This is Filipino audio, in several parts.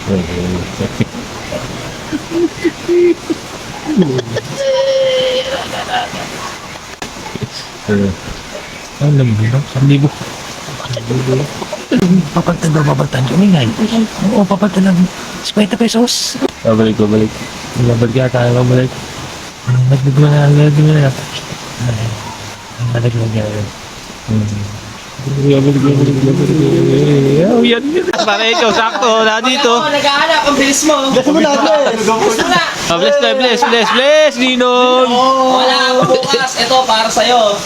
Ang lambi lang, 1,000. Papalitan daw, papalitan kami nga. Oo, papalitan lang. 50 pesos. Babalik. Babalik yata, babalik. Nagdagdag na. Oh, yan. Para ikaw, sakto. Na dito. Nag-aanap, ang bilis mo. Gas mo na, Bless, Ninong. Wala ako bukas. Ito, para sa'yo.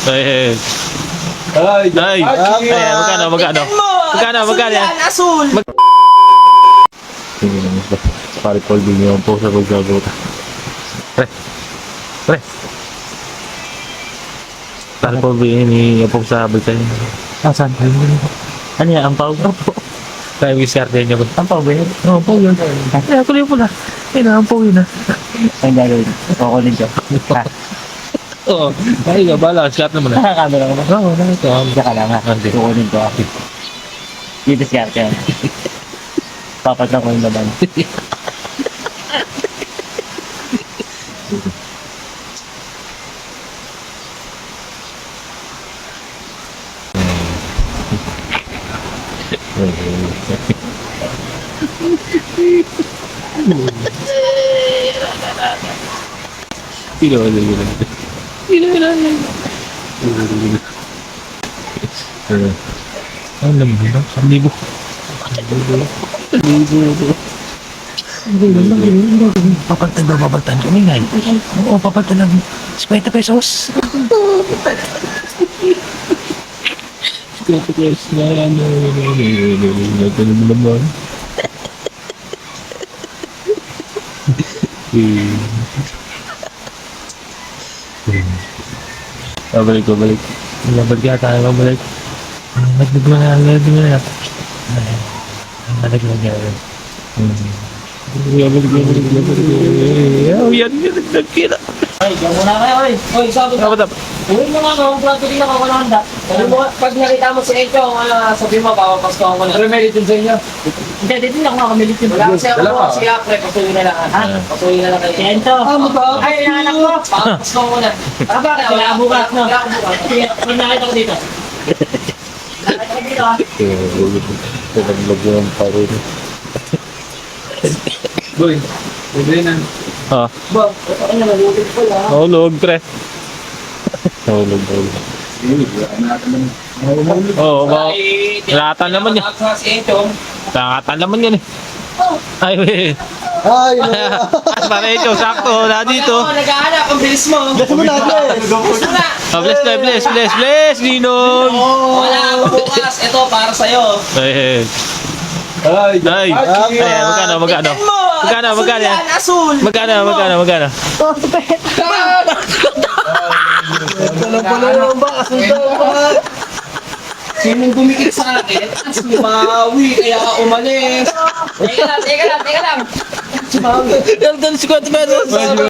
Ay. Magkano? Yan, asul. Pare Paul din yung po sa pagsagot. Pre. Pare Paul din yung po sa pagsagot. Saan? Ano yan? Ang pao? Kaya yung iskarte niya ko. Ang pao ba yan? Oo, pao yun. Kaya tuloy po na. Ang pao yun na. Ang gagawin. Kukunin ko. Oo. Kaya ka, bala. Iskarte mo na. Nakakamera ko ba? Oo, nakito. Diyan ka lang ha. Kukunin ko. Dito siya yan. Papat na ko yung laban. Ang lambi lang, 1,000. Papalitan daw, papalitan kami nga. Oo, papalitan lang. 50 pesos. 50 pesos na yan. Nagtanong mo naman. Babalik. Babalik yata, babalik. Nagdagdag na. Oh, yan. Nagkira. Ay, diyan muna kayo, oy. Oy, sabi ka. Uwi mo nga ako, plato din ako kalanda. Pag nakita mo si Encho, sabi mo, papapasko ako na. Pero may litin sa inyo. Hindi, dito lang ako kamilit yun. Wala kasi ako mga siya, pre, pasuloy na lang. Ha? Pasuloy na lang kayo. Encho. Ay, inaanak ko. Papapasko ako na. Para bakit? Wala ako bukas, no? Wala ako bukas. Pag nakita ko dito. Nakita ko dito, ha? Naglag yung paro niya. Boy, pwede na. Ba, ano na, nalulog ko lang. Nahulog, pre. Nahulog. Oo, Latan naman yan. Si Encho. Latan naman yan eh. Ay, weh. Ay, Para ikaw, sakto. Na dito. Nag-aanap, ang bilis mo. gas mo na, Bless, Ninong. Wala ako bukas. Ito, para sa'yo. Ay. Magkano? Yan, asul. Magkano? pala naman ba? Kasundan ba? Sinong dumikit sa akin? Sumawi, kaya ka umalis. Teka lang. Yan, 50 pesos.